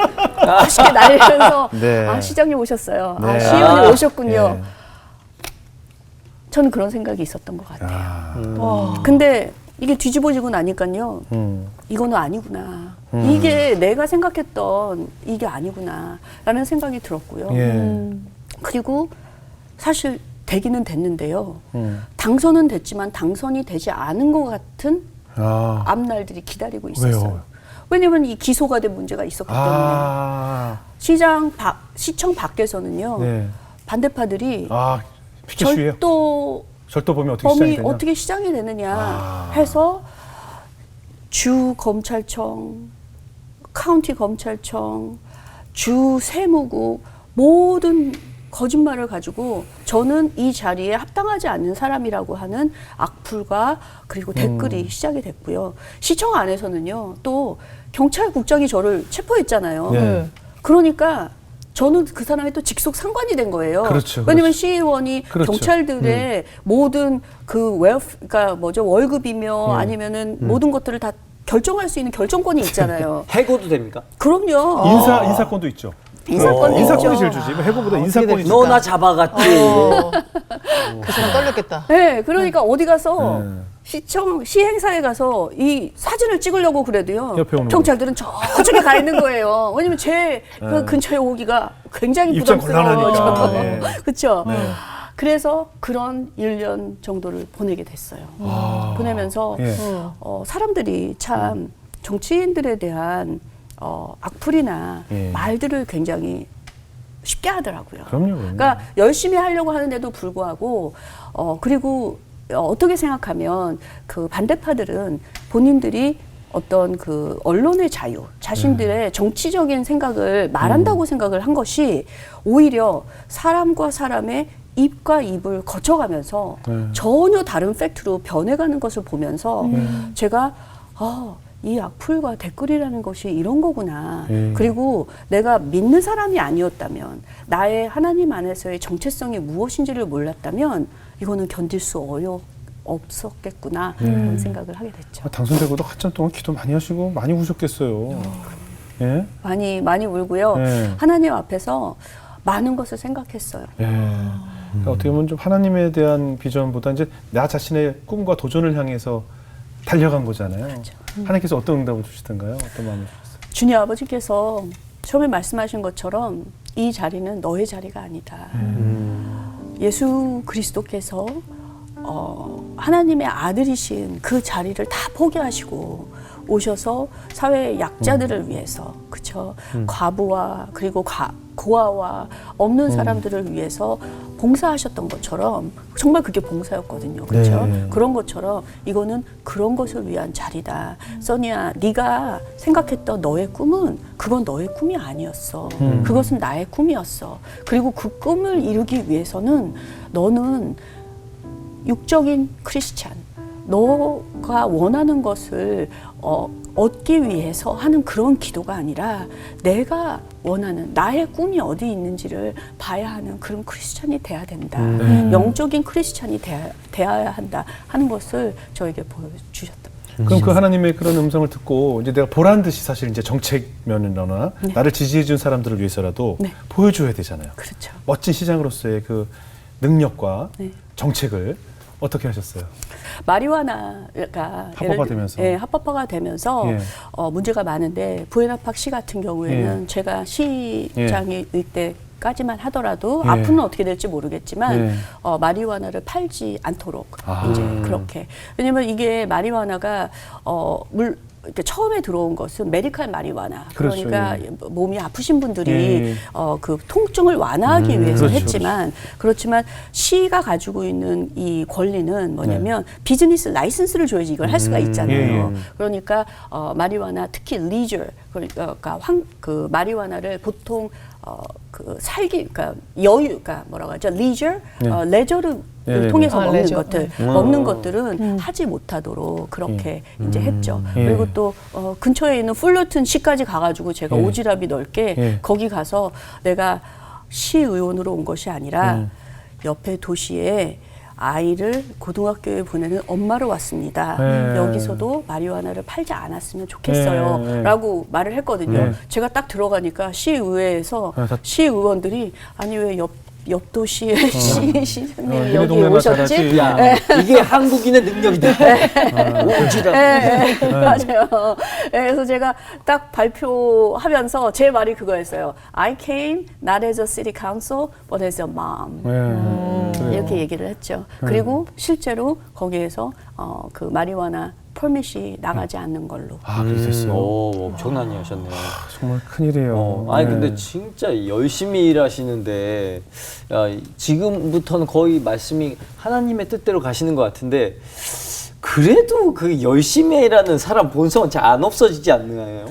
D: 멋있게 날리면서
A: 네.
D: 시장님 오셨어요.
A: 네.
D: 시의원님 오셨군요.
A: 네.
D: 저는 그런 생각이 있었던 것 같아요.
B: 와.
D: 근데 이게 뒤집어지고 나니까요.
A: 음.
D: 이거는 아니구나. 이게 내가 생각했던 이게 아니구나. 라는 생각이 들었고요.
A: 예.
D: 그리고 사실 되기는 됐는데요.
A: 음.
D: 당선은 됐지만 당선이 되지 않은 것 같은
A: 아.
D: 앞날들이 기다리고 있었어요.
A: 왜요?
D: 왜냐면 이 기소가 된 문제가 있었기 때문에.
A: 아.
D: 시청 밖에서는요.
A: 네.
D: 반대파들이
A: 피켓 시위예요? 절도 보면 어떻게 시작이
D: 범이
A: 되냐?
D: 어떻게 시작이 되느냐 해서 주 검찰청, 카운티 검찰청, 주 세무국 모든 거짓말을 가지고 저는 이 자리에 합당하지 않는 사람이라고 하는 악플과 그리고 댓글이 시작이 됐고요. 시청 안에서는요. 또 경찰국장이 저를 체포했잖아요.
A: 네.
D: 그러니까 저는 그 사람이 또 직속 상관이 된 거예요.
A: 그렇죠,
D: 왜냐면
A: 그렇죠.
D: 시의원이
A: 그렇죠.
D: 경찰들의 모든 그 그러니까 월급이며 아니면은 모든 것들을 다 결정할 수 있는 결정권이 있잖아요.
C: 해고도 됩니까?
D: 그럼요.
A: 인사권도 있죠.
D: 인사권도
A: 인사권이
D: 있죠.
A: 제일 주지. 해고보다 인사권이
B: 됐을까?
C: 너 나 잡아갔지.
B: 그 사람 떨렸겠다.
D: 네, 그러니까 어디 가서
A: 네.
D: 시행사에 가서 이 사진을 찍으려고 그래도요.
A: 옆에 오는
D: 경찰들은 저쪽에 가 있는 거예요. 왜냐면 그 근처에 오기가 굉장히
A: 입장
D: 부담스러워요.
A: 곤란하니까. 네.
D: 그렇죠.
A: 네.
D: 그래서 그런 1년 정도를 보내게 됐어요. 보내면서
A: 예.
D: 사람들이 참 정치인들에 대한 악플이나
A: 예.
D: 말들을 굉장히 쉽게 하더라고요.
A: 그럼요.
D: 그러니까 열심히 하려고 하는데도 불구하고 그리고 어떻게 생각하면 그 반대파들은 본인들이 어떤 그 언론의 자유, 자신들의 정치적인 생각을 말한다고 생각을 한 것이 오히려 사람과 사람의 입과 입을 거쳐가면서 전혀 다른 팩트로 변해가는 것을 보면서 제가 이 악플과 댓글이라는 것이 이런 거구나. 그리고 내가 믿는 사람이 아니었다면, 나의 하나님 안에서의 정체성이 무엇인지를 몰랐다면 이거는 견딜 수 없었겠구나 그런 생각을 하게 됐죠.
A: 당선되고도 한참 동안 기도 많이 하시고 많이 우셨겠어요. 예?
D: 많이 울고요.
A: 네.
D: 하나님 앞에서 많은 것을 생각했어요.
A: 예. 그러니까 어떻게 보면 좀 하나님에 대한 비전보다 이제 나 자신의 꿈과 도전을 향해서 달려간 거잖아요.
D: 그렇죠.
A: 하나님께서 어떤 응답을 주시던가요? 어떤 마음을 주셨어요?
D: 주님 아버지께서 처음에 말씀하신 것처럼 이 자리는 너의 자리가 아니다. 예수 그리스도께서 하나님의 아들이신 그 자리를 다 포기하시고 오셔서 사회의 약자들을 위해서, 그쵸? 과부와 그리고 고아와 없는 사람들을 위해서 봉사하셨던 것처럼, 정말 그게 봉사였거든요. 그렇죠?
A: 네.
D: 그런 것처럼 이거는 그런 것을 위한 자리다. 써니야, 네가 생각했던 너의 꿈은 그건 너의 꿈이 아니었어. 그것은 나의 꿈이었어. 그리고 그 꿈을 이루기 위해서는 너는 육적인 크리스찬, 너가 원하는 것을 얻기 위해서 하는 그런 기도가 아니라 내가 원하는 나의 꿈이 어디 있는지를 봐야 하는 그런 크리스찬이 돼야 된다. 영적인 크리스찬이 돼야 한다 하는 것을 저에게 보여주셨다.
A: 그럼 그 하나님의 그런 음성을 듣고 이제 내가 보란 듯이 사실 이제 정책 면이나
D: 네.
A: 나를 지지해 준 사람들을 위해서라도
D: 네.
A: 보여줘야 되잖아요.
D: 그렇죠.
A: 멋진 시장으로서의 그 능력과
D: 네.
A: 정책을 어떻게 하셨어요?
D: 마리화나가
A: 합법화 되면서.
D: 예, 합법화가 되면서
A: 예.
D: 문제가 많은데 부에나팍 시 같은 경우에는 제가 시장일 때까지만 하더라도
A: 예.
D: 앞으로는 어떻게 될지 모르겠지만
A: 예.
D: 마리화나를 팔지 않도록
A: 아.
D: 이제 그렇게 왜냐면 이게 마리화나가 이렇게 처음에 들어온 것은 메디칼 마리화나
A: 그렇죠,
D: 그러니까
A: 예.
D: 몸이 아프신 분들이
A: 예.
D: 그 통증을 완화하기 위해서
A: 그렇죠,
D: 했지만 그렇지만 시가 가지고 있는 이 권리는 뭐냐면 비즈니스 라이선스를 줘야지 이걸 할 수가 있잖아요.
A: 예.
D: 그러니까 마리화나 특히 리저 그러니까 그 마리화나를 보통 그 그러니까 여유가 뭐라고 하죠? 리저, 레저를
A: 네.
D: 통해서
B: 아,
D: 먹는
B: 레저.
D: 것들, 먹는 것들은 하지 못하도록 그렇게 이제 했죠.
A: 예.
D: 그리고 또 근처에 있는 풀러튼 시까지 가가지고 제가
A: 예.
D: 오지랖이 넓게
A: 예.
D: 거기 가서 내가 시의원으로 온 것이 아니라 옆에 도시에 아이를 고등학교에 보내는 엄마로 왔습니다.
A: 네.
D: 여기서도 마리화나를 팔지 않았으면 좋겠어요.
A: 네, 네.
D: 라고 말을 했거든요.
A: 네.
D: 제가 딱 들어가니까 시의회에서
A: 다-
D: 시의원들이 아니 왜 옆 도시에 시장님이
A: 얘네
D: 여기
A: 동네나
D: 오셨지?
A: 잘하지.
C: 야, 이게 한국인의 능력이다. 오지랖.
D: 네, 맞아요. 네, 그래서 제가 딱 발표하면서 제 말이 그거였어요. I came not as a city council, but as a mom.
A: 그래요.
D: 이렇게 얘기를 했죠. 그리고 실제로 거기에서 그 마리화나 퍼밋이 나가지 않는 걸로.
A: 아, 그랬어요.
C: 엄청난 일 하셨네요.
A: 정말 큰일이에요.
C: 아니
A: 네.
C: 근데 진짜 열심히 일하시는데 지금부터는 거의 말씀이 하나님의 뜻대로 가시는 것 같은데 그래도 그 열심히 일하는 사람 본성은 잘 안 없어지지 않나요?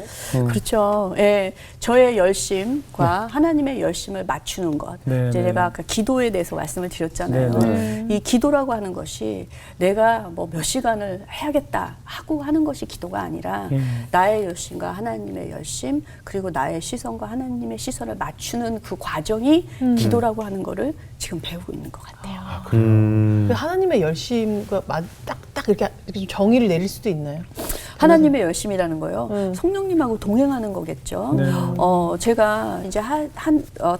D: 그렇죠. 예, 저의 열심과 하나님의 열심을 맞추는 것.
A: 네,
D: 이제
A: 네.
D: 제가 아까 기도에 대해서 말씀을 드렸잖아요.
A: 네,
D: 이 기도라고 하는 것이 내가 뭐 몇 시간을 해야겠다 하고 하는 것이 기도가 아니라 나의 열심과 하나님의 열심 그리고 나의 시선과 하나님의 시선을 맞추는 그 과정이 기도라고 하는 거를 지금 배우고 있는 것 같아요.
B: 그 하나님의 열심과 딱 이렇게 좀 정의를 내릴 수도 있나요?
D: 하나님의 열심이라는 거요. 성령님하고 동행하는 거겠죠.
A: 네.
D: 제가 이제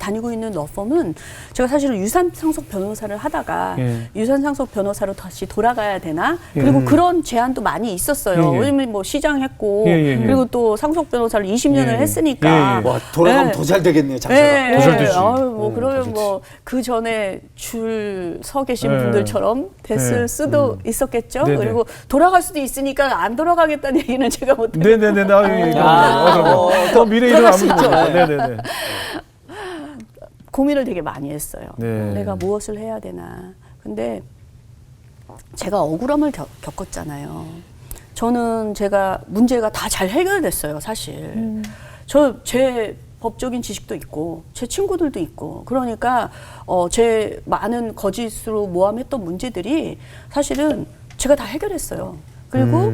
D: 다니고 있는 러펌은 제가 사실은 유산상속 변호사를 하다가
A: 예.
D: 유산상속 변호사로 다시 돌아가야 되나?
A: 예.
D: 그리고 그런 제안도 많이 있었어요.
A: 예, 예.
D: 왜냐면 뭐 시장 했고
A: 예, 예, 예.
D: 그리고 또 상속 변호사를 20년을
A: 예, 예.
D: 했으니까.
A: 예, 예.
C: 와 돌아가면
D: 네.
C: 더 잘 되겠네요 장사가.
D: 네,
A: 더 잘 되지.
D: 뭐
A: 더
D: 그러면
A: 좋지.
D: 뭐 그 전에 줄 서 계신
A: 네.
D: 분들처럼 됐을
A: 네.
D: 수도 있었겠죠.
A: 네네.
D: 그리고 돌아갈 수도 있으니까 안 돌아가겠다는 얘기는 제가 못.
A: 네네네. 더 미래 일은
C: 들어갈 수
A: 아무도
C: 있죠.
A: 모르죠. 네네네.
D: 고민을 되게 많이 했어요.
A: 네.
D: 내가 무엇을 해야 되나. 근데 제가 억울함을 겪었잖아요. 저는 제가 문제가 다 잘 해결됐어요, 사실. 제 법적인 지식도 있고 제 친구들도 있고 그러니까 제 많은 거짓으로 모함했던 문제들이 사실은 제가 다 해결했어요. 그리고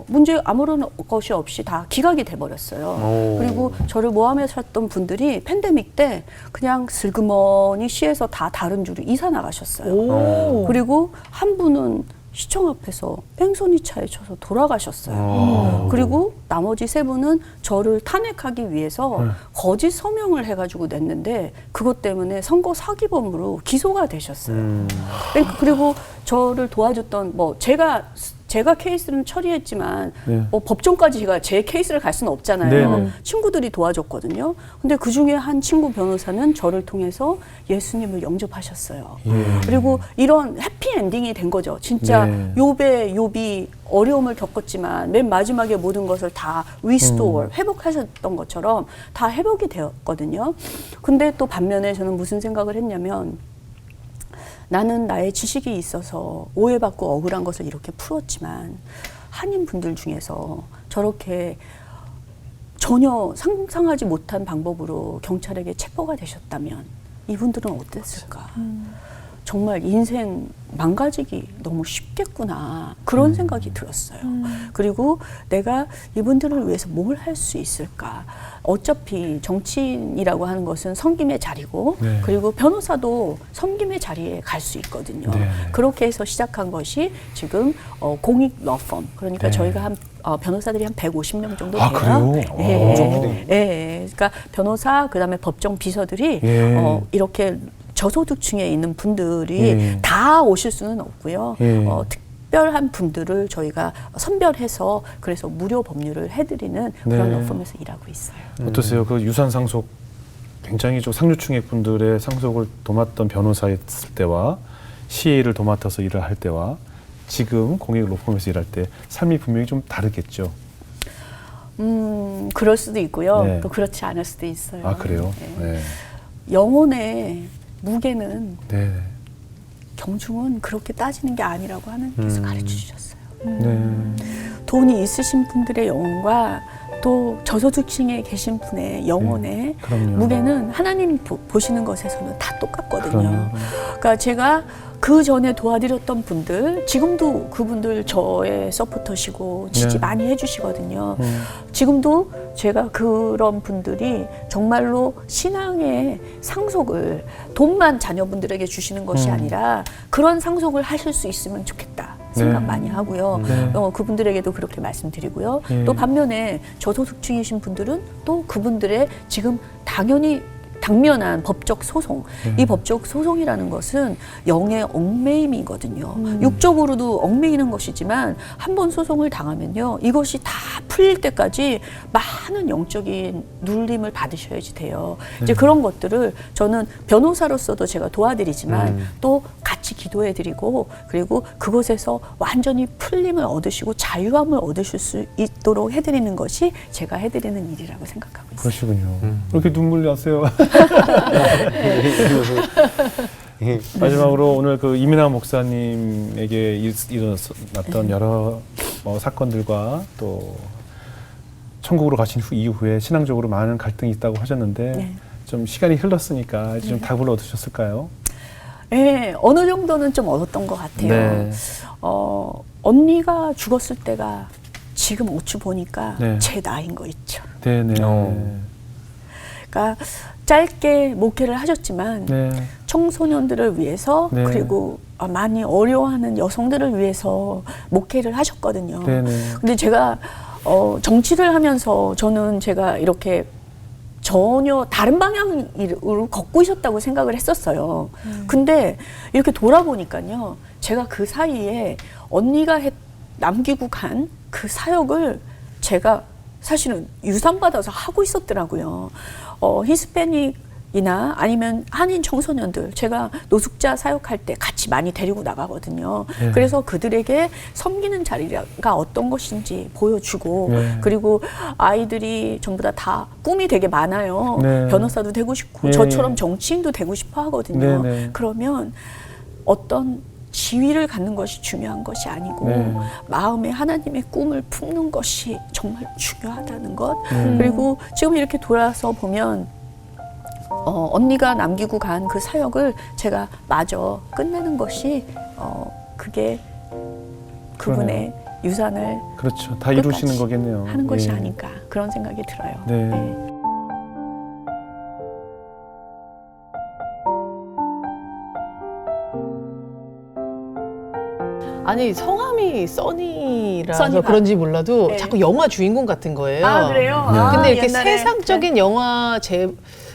D: 문제 아무런 것이 없이 다 기각이 돼버렸어요. 그리고 저를 모함하셨던 분들이 팬데믹 때 그냥 슬그머니 시에서 다 다른 주로 이사 나가셨어요. 그리고 한 분은 시청 앞에서 뺑소니 차에 쳐서 돌아가셨어요. 그리고 나머지 세 분은 저를 탄핵하기 위해서 거짓 서명을 해가지고 냈는데 그것 때문에 선거 사기범으로 기소가 되셨어요. 그리고 저를 도와줬던 제가 케이스는 처리했지만
A: 네.
D: 법정까지 제가 제 케이스를 갈 수는 없잖아요.
A: 네, 네.
D: 친구들이 도와줬거든요. 근데 그 중에 한 친구 변호사는 저를 통해서 예수님을 영접하셨어요. 그리고 이런 해피엔딩이 된 거죠. 진짜
A: 네.
D: 욥이 어려움을 겪었지만 맨 마지막에 모든 것을 다 리스토어, 회복하셨던 것처럼 다 회복이 되었거든요. 근데 또 반면에 저는 무슨 생각을 했냐면 나는 나의 지식이 있어서 오해받고 억울한 것을 이렇게 풀었지만 한인분들 중에서 저렇게 전혀 상상하지 못한 방법으로 경찰에게 체포가 되셨다면 이분들은 어땠을까? 정말 인생 망가지기 너무 쉽겠구나 그런 생각이 들었어요. 그리고 내가 이분들을 위해서 뭘 할 수 있을까? 어차피 정치인이라고 하는 것은 섬김의 자리고
A: 네.
D: 그리고 변호사도 섬김의 자리에 갈 수 있거든요.
A: 네.
D: 그렇게 해서 시작한 것이 지금 공익 러펌 그러니까
A: 네.
D: 저희가 한 변호사들이 한 150명 정도
A: 아,
D: 돼요.
A: 그래요?
D: 예,
A: 엄청
C: 크네요.
D: 예, 그러니까 변호사 그다음에 법정 비서들이
A: 예.
D: 이렇게 저소득층에 있는 분들이
A: 예.
D: 다 오실 수는 없고요.
A: 예.
D: 특별한 분들을 저희가 선별해서 그래서 무료 법률을 해드리는 그런
A: 네.
D: 러펌에서 일하고 있어요.
A: 어떠세요? 그 유산 상속 굉장히 좀 상류층의 분들의 상속을 도맡던 변호사였을 때와 시의를 도맡아서 일을 할 때와 지금 공익 로펌에서 일할 때 삶이 분명히 좀 다르겠죠.
D: 그럴 수도 있고요.
A: 네.
D: 또 그렇지 않을 수도 있어요.
A: 아 그래요?
D: 네.
A: 네.
D: 영혼의 무게는
A: 네.
D: 경중은 그렇게 따지는 게 아니라고 하나님께서 가르쳐 주셨어요.
A: 네.
D: 돈이 있으신 분들의 영혼과 또 저소득층에 계신 분의 영혼의
A: 그럼요.
D: 무게는 하나님 보시는 것에서는 다 똑같거든요.
A: 그럼요.
D: 그러니까 제가 그 전에 도와드렸던 분들, 지금도 그분들 저의 서포터시고 지지
A: 네.
D: 많이 해주시거든요. 지금도 제가 그런 분들이 정말로 신앙의 상속을 돈만 자녀분들에게 주시는 것이 아니라 그런 상속을 하실 수 있으면 좋겠다. 생각
A: 네.
D: 많이 하고요.
A: 네.
D: 그분들에게도 그렇게 말씀드리고요.
A: 네.
D: 또 반면에 저소득층이신 분들은 또 그분들의 지금 당면한 법적 소송. 이 법적 소송이라는 것은 영의 얽매임이거든요. 육적으로도 얽매이는 것이지만 한 번 소송을 당하면요. 이것이 다 풀릴 때까지 많은 영적인 눌림을 받으셔야지 돼요. 이제 그런 것들을 저는 변호사로서도 제가 도와드리지만 또 같이 기도해드리고 그리고 그것에서 완전히 풀림을 얻으시고 자유함을 얻으실 수 있도록 해드리는 것이 제가 해드리는 일이라고 생각하고 있어요.
A: 그러시군요. 이렇게 눈물 나세요. 마지막으로 오늘 그 이민아 목사님에게 일어났던 여러 사건들과 또 천국으로 가신 이후에 신앙적으로 많은 갈등이 있다고 하셨는데
D: 네.
A: 좀 시간이 흘렀으니까 이제 좀 답을 얻으셨을까요?
D: 네, 어느 정도는 좀 얻었던 것 같아요.
A: 네.
D: 언니가 죽었을 때가 지금 어찌 보니까
A: 네.
D: 제 나이인 거 있죠.
A: 네네.
D: 그러니까 짧게 목회를 하셨지만
A: 네.
D: 청소년들을 위해서
A: 네.
D: 그리고 많이 어려워하는 여성들을 위해서 목회를 하셨거든요.
A: 네네.
D: 근데 제가 정치를 하면서 저는 제가 이렇게 전혀 다른 방향으로 걷고 있었다고 생각을 했었어요. 근데 이렇게 돌아보니까요. 제가 그 사이에 언니가 남기고 간 그 사역을 제가 사실은 유산받아서 하고 있었더라고요. 히스패닉이나 아니면 한인 청소년들, 제가 노숙자 사역할 때 같이 많이 데리고 나가거든요.
A: 네.
D: 그래서 그들에게 섬기는 자리가 어떤 것인지 보여주고
A: 네.
D: 그리고 아이들이 전부 다 꿈이 되게 많아요.
A: 네.
D: 변호사도 되고 싶고
A: 네.
D: 저처럼 정치인도 되고 싶어 하거든요.
A: 네, 네.
D: 그러면 어떤 지위를 갖는 것이 중요한 것이 아니고
A: 네.
D: 마음에 하나님의 꿈을 품는 것이 정말 중요하다는 것. 그리고 지금 이렇게 돌아서 보면 언니가 남기고 간 그 사역을 제가 마저 끝내는 것이 그게 그분의 유산을
A: 그렇죠. 다 이루시는
D: 끝까지
A: 거겠네요.
D: 하는 것이
A: 예.
D: 아닌가 그런 생각이 들어요.
A: 네.
B: 아니 성함이 써니라서
D: 써니가.
B: 그런지 몰라도
D: 네.
B: 자꾸 영화 주인공 같은 거예요.
D: 아, 그래요?
A: 네.
D: 아,
B: 근데 이렇게
D: 옛날에.
B: 세상적인 영화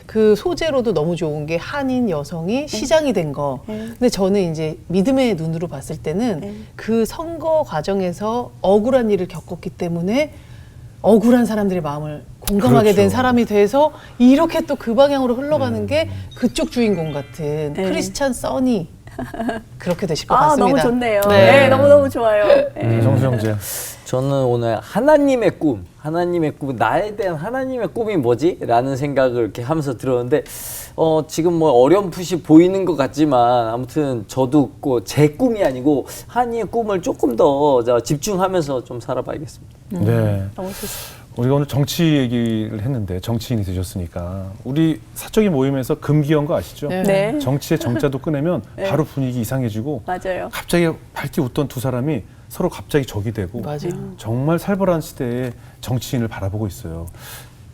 B: 그 소재로도 너무 좋은 게 한인 여성이 시장이 된 거.
D: 네.
B: 근데 저는 이제 믿음의 눈으로 봤을 때는
D: 네.
B: 그 선거 과정에서 억울한 일을 겪었기 때문에 억울한 사람들의 마음을 공감하게
A: 그렇죠.
B: 된 사람이 돼서 이렇게 또 그 방향으로 흘러가는 게 그쪽 주인공 같은
D: 네.
B: 크리스찬 써니 그렇게 되실 것
D: 아,
B: 같습니다.
D: 너무 좋네요.
B: 네.
D: 네, 너무너무 좋아요. 네.
A: 정수영제.
C: 저는 오늘 하나님의 꿈, 나에 대한 하나님의 꿈이 뭐지? 라는 생각을 이렇게 하면서 들었는데, 지금 뭐 어렴풋이 보이는 것 같지만, 아무튼 저도 제 꿈이 아니고, 한이의 꿈을 조금 더 집중하면서 좀 살아봐야겠습니다.
A: 네.
D: 너무 좋습니다.
A: 우리가 오늘 정치 얘기를 했는데 정치인이 되셨으니까 우리 사적인 모임에서 금기현 거 아시죠?
B: 네.
D: 네.
A: 정치의 정자도 꺼내면
D: 네.
A: 바로 분위기 이상해지고
D: 맞아요.
A: 갑자기 밝게 웃던 두 사람이 서로 갑자기 적이 되고
B: 맞아요.
A: 정말 살벌한 시대에 정치인을 바라보고 있어요.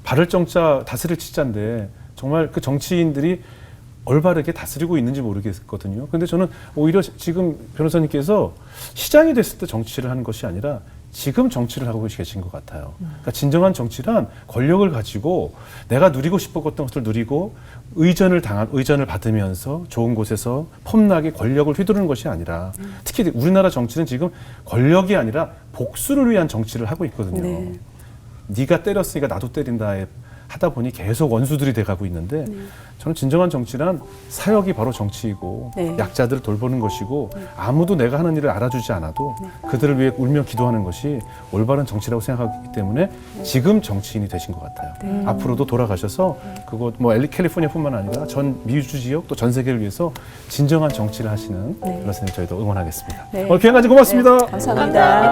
A: 바를 정자 다스릴 치자인데 정말 그 정치인들이 올바르게 다스리고 있는지 모르겠거든요. 근데 저는 오히려 지금 변호사님께서 시장이 됐을 때 정치를 하는 것이 아니라 지금 정치를 하고 계신 것 같아요. 그러니까 진정한 정치란 권력을 가지고 내가 누리고 싶었던 것을 누리고 의전을 받으면서 좋은 곳에서 폼나게 권력을 휘두르는 것이 아니라 특히 우리나라 정치는 지금 권력이 아니라 복수를 위한 정치를 하고 있거든요.
D: 네.
A: 네가 때렸으니까 나도 때린다에 하다 보니 계속 원수들이 돼가고 있는데 저는 진정한 정치란 사역이 바로 정치이고
D: 네.
A: 약자들을 돌보는 것이고 아무도 내가 하는 일을 알아주지 않아도 그들을 위해 울며 기도하는 것이 올바른 정치라고 생각하기 때문에 지금 정치인이 되신 것 같아요. 앞으로도 돌아가셔서 그곳 뭐 캘리포니아뿐만 아니라 전 미주 지역 또 전 세계를 위해서 진정한 정치를 하시는 변호사님 저희도 응원하겠습니다.
D: 네.
A: 오늘 귀한 가지 고맙습니다.
D: 감사합니다.